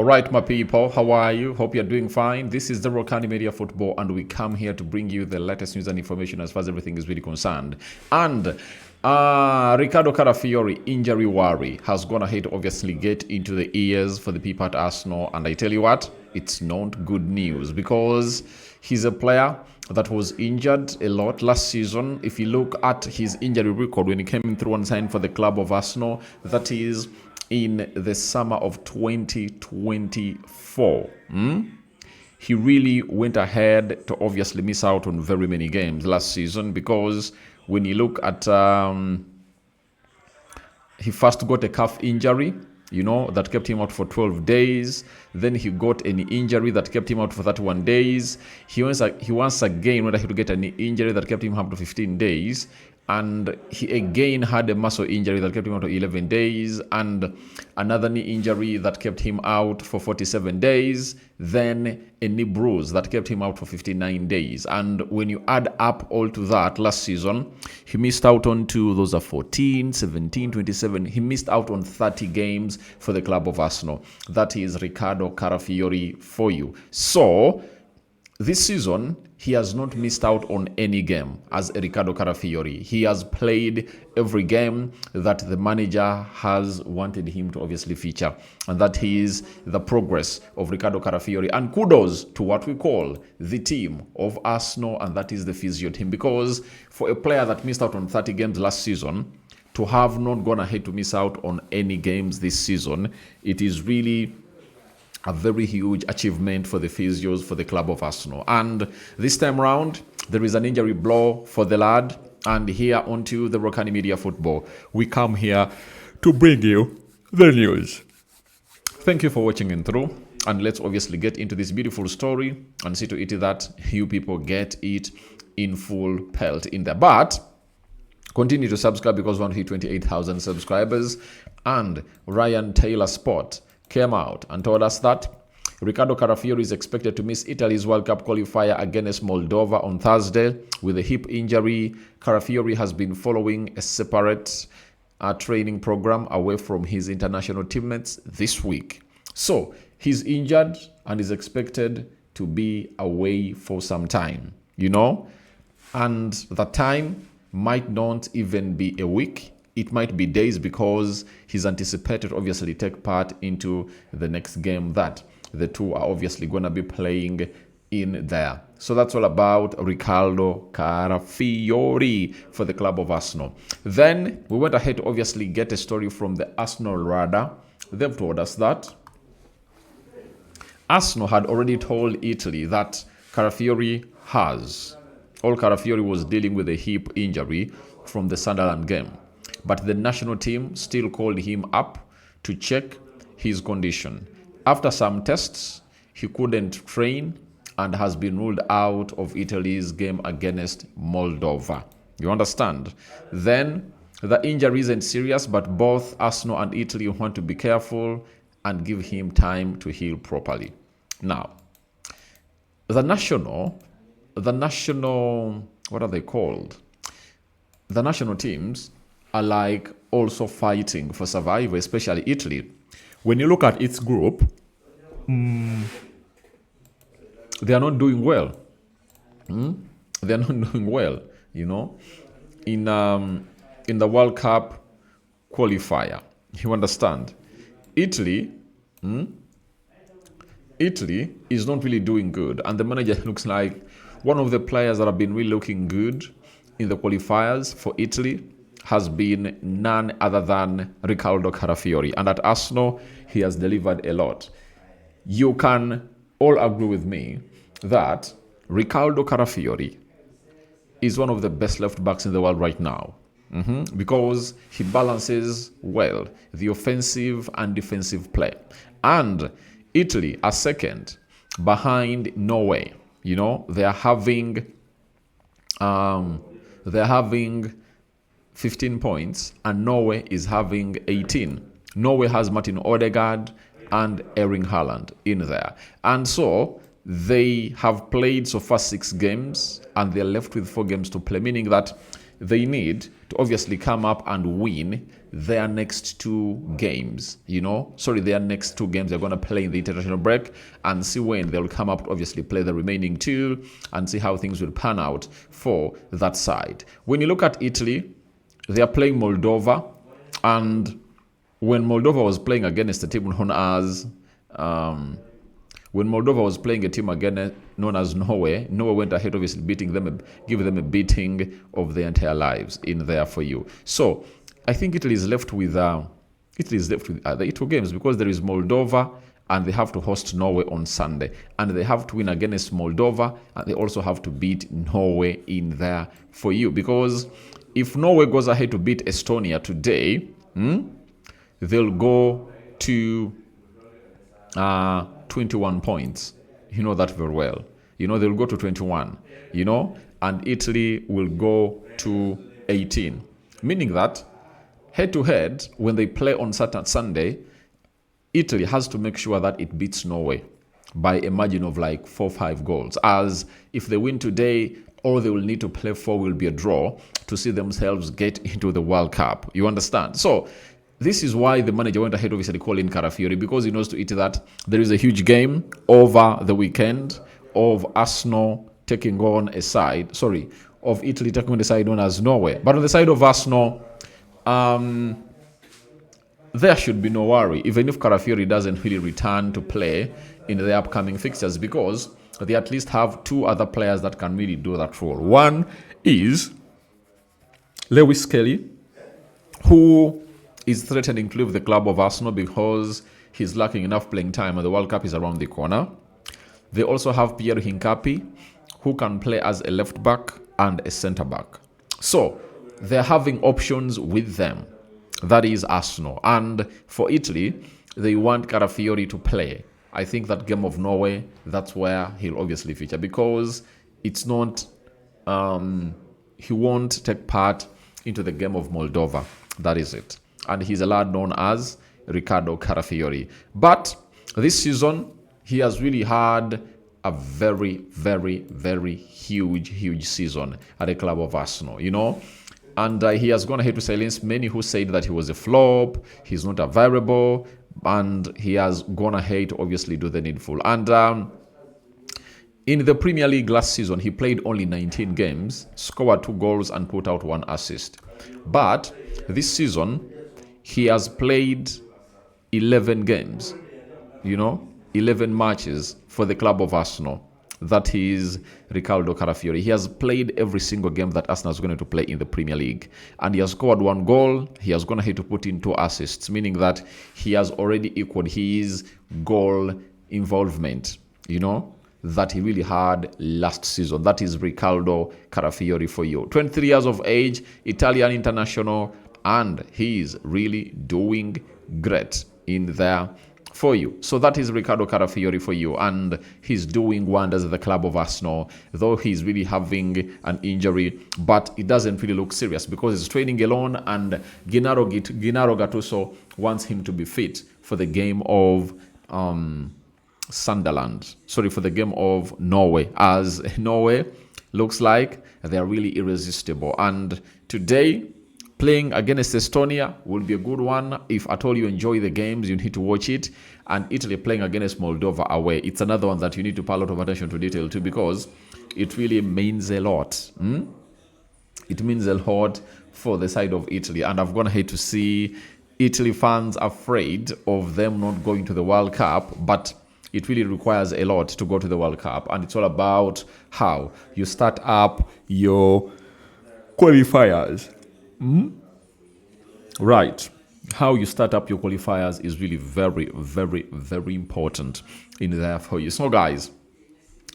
All right, my people, how are you? Hope you're doing fine. This is the Rokani Media Football, and we come here to bring you the latest news and information as far as everything is really concerned. And Riccardo Calafiori injury worry has gone ahead to obviously get into the ears for the people at Arsenal. And I tell you what, it's not good news because he's a player that was injured a lot last season. If you look at his injury record when he came through and signed for the club of Arsenal, that is in the summer of 2024. He really went ahead to obviously miss out on very many games last season because when you look at he first got a calf injury, that kept him out for 12 days. Then he got an injury that kept him out for 31 days. He once again went ahead to get an injury that kept him out for 15 days. And he again had a muscle injury that kept him out for 11 days, and another knee injury that kept him out for 47 days, then a knee bruise that kept him out for 59 days. And when you add up all to that, last season, he missed out on those are 14, 17, 27. He missed out on 30 games for the club of Arsenal. That is Riccardo Calafiori for you. So, this season, he has not missed out on any game as Riccardo Calafiori. He has played every game that the manager has wanted him to obviously feature. And that is the progress of Riccardo Calafiori. And kudos to what we call the team of Arsenal, and that is the physio team. Because for a player that missed out on 30 games last season, to have not gone ahead to miss out on any games this season, it is really a very huge achievement for the physios for the club of Arsenal. And this time round, there is an injury blow for the lad. And here onto the Rokani Media Football, we come here to bring you the news. Thank you for watching in through. And let's obviously get into this beautiful story and see to it that you people get it in full pelt in there. But continue to subscribe because we want to hit 28,000 subscribers. And Ryan Taylor Sport came out and told us that Riccardo Calafiori is expected to miss Italy's World Cup qualifier against Moldova on Thursday with a hip injury. Calafiori has been following a separate training program away from his international teammates this week. So he's injured and is expected to be away for some time, and the time might not even be a week. It might be days because he's anticipated obviously take part into the next game that the two are obviously going to be playing in there. So that's all about Riccardo Calafiori for the club of Arsenal. Then we went ahead to obviously get a story from the Arsenal radar. They've told us that Arsenal had already told Italy that Calafiori was dealing with a hip injury from the Sunderland game. But the national team still called him up to check his condition. After some tests, he couldn't train and has been ruled out of Italy's game against Moldova. You understand? Then, the injury isn't serious, but both Arsenal and Italy want to be careful and give him time to heal properly. Now, the national, what are they called? The national teams are like also fighting for survival, especially Italy. When you look at its group, they are not doing well. They are not doing well, in the World Cup qualifier. You understand? Italy is not really doing good, and the manager looks like one of the players that have been really looking good in the qualifiers for Italy has been none other than Riccardo Calafiori. And at Arsenal, he has delivered a lot. You can all agree with me that Riccardo Calafiori is one of the best left backs in the world right now. Because he balances well the offensive and defensive play. And Italy are second behind Norway. They're having 15 points, and Norway is having 18. Norway has Martin Odegaard and Erling Haaland in there. And so they have played so far 6 games, and they're left with 4 games to play, meaning that they need to obviously come up and win their next 2 games, their next 2 games they're going to play in the international break, and see when they'll come up to obviously play the remaining 2 and see how things will pan out for that side. When you look at Italy, they are playing Moldova, and when Moldova was playing against a team known as when Moldova was playing a team again known as Norway went ahead, obviously beating them, giving them a beating of their entire lives in there for you. So I think Italy is left with the 2 games, because there is Moldova, and they have to host Norway on Sunday, and they have to win against Moldova, and they also have to beat Norway in there for you, because if Norway goes ahead to beat Estonia today, they'll go to 21 points. You know that very well. They'll go to 21, and Italy will go to 18. Meaning that head-to-head, when they play on Sunday, Italy has to make sure that it beats Norway by a margin of like 4 or 5 goals. As if they win today, all they will need to play for will be a draw to see themselves get into the World Cup. You understand? So this is why the manager went ahead, obviously, calling Calafiori, because he knows to it that there is a huge game over the weekend of Arsenal taking on of Italy taking on the side known as Norway. But on the side of Arsenal, there should be no worry, even if Calafiori doesn't really return to play in the upcoming fixtures, because they at least have 2 other players that can really do that role. One is Lewis Kelly, who is threatening to leave the club of Arsenal because he's lacking enough playing time and the World Cup is around the corner. They also have Pierre Hincapi, who can play as a left back and a centre back. So they're having options with them. That is Arsenal. And for Italy, they want Calafiori to play. I think that game of Norway, that's where he'll obviously feature, because it's not, he won't take part into the game of Moldova. That is it. And he's a lad known as Riccardo Calafiori. But this season, he has really had a very, very, very huge season at the club of Arsenal, And he has gone ahead to silence many who said that he was a flop, he's not a variable, and he has gone ahead to obviously do the needful. And in the Premier League last season, he played only 19 games, scored 2 goals, and put out 1 assist. But this season, he has played 11 games, 11 matches for the club of Arsenal. That is Riccardo Calafiori. He has played every single game that Arsenal is going to play in the Premier League. And he has scored 1 goal. He has gone ahead to put in 2 assists, meaning that he has already equaled his goal involvement, that he really had last season. That is Riccardo Calafiori for you. 23 years of age, Italian international, and he's really doing great in there for you. So that is Riccardo Calafiori for you, and he's doing wonders at the club of Arsenal, though he's really having an injury, but it doesn't really look serious because he's training alone, and Gennaro Gattuso wants him to be fit for the game of for the game of Norway, as Norway looks like they're really irresistible. And today, playing against Estonia will be a good one. If at all you enjoy the games, you need to watch it. And Italy playing against Moldova away, it's another one that you need to pay a lot of attention to detail too, because it really means a lot. It means a lot for the side of Italy. And I've gone ahead to see Italy fans afraid of them not going to the World Cup, but it really requires a lot to go to the World Cup. And it's all about how you start up your qualifiers. Right. How you start up your qualifiers is really very, very, very important in there for you. So guys,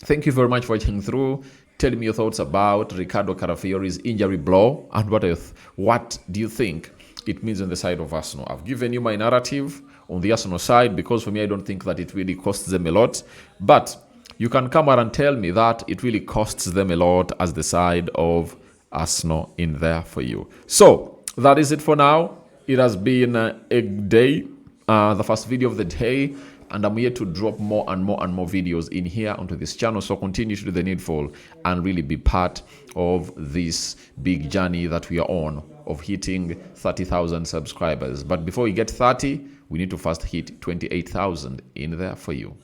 thank you very much for watching through. Tell me your thoughts about Riccardo Calafiori's injury blow, and what do you think it means on the side of Arsenal. I've given you my narrative on the Arsenal side, because for me, I don't think that it really costs them a lot. But you can come out and tell me that it really costs them a lot as the side of Arsenal in there for you. So that is it for now. It has been a day, the first video of the day. and I'm here to drop more and more and more videos in here onto this channel. So continue to do the needful and really be part of this big journey that we are on of hitting 30,000 subscribers. But before we get 30, we need to first hit 28,000 in there for you.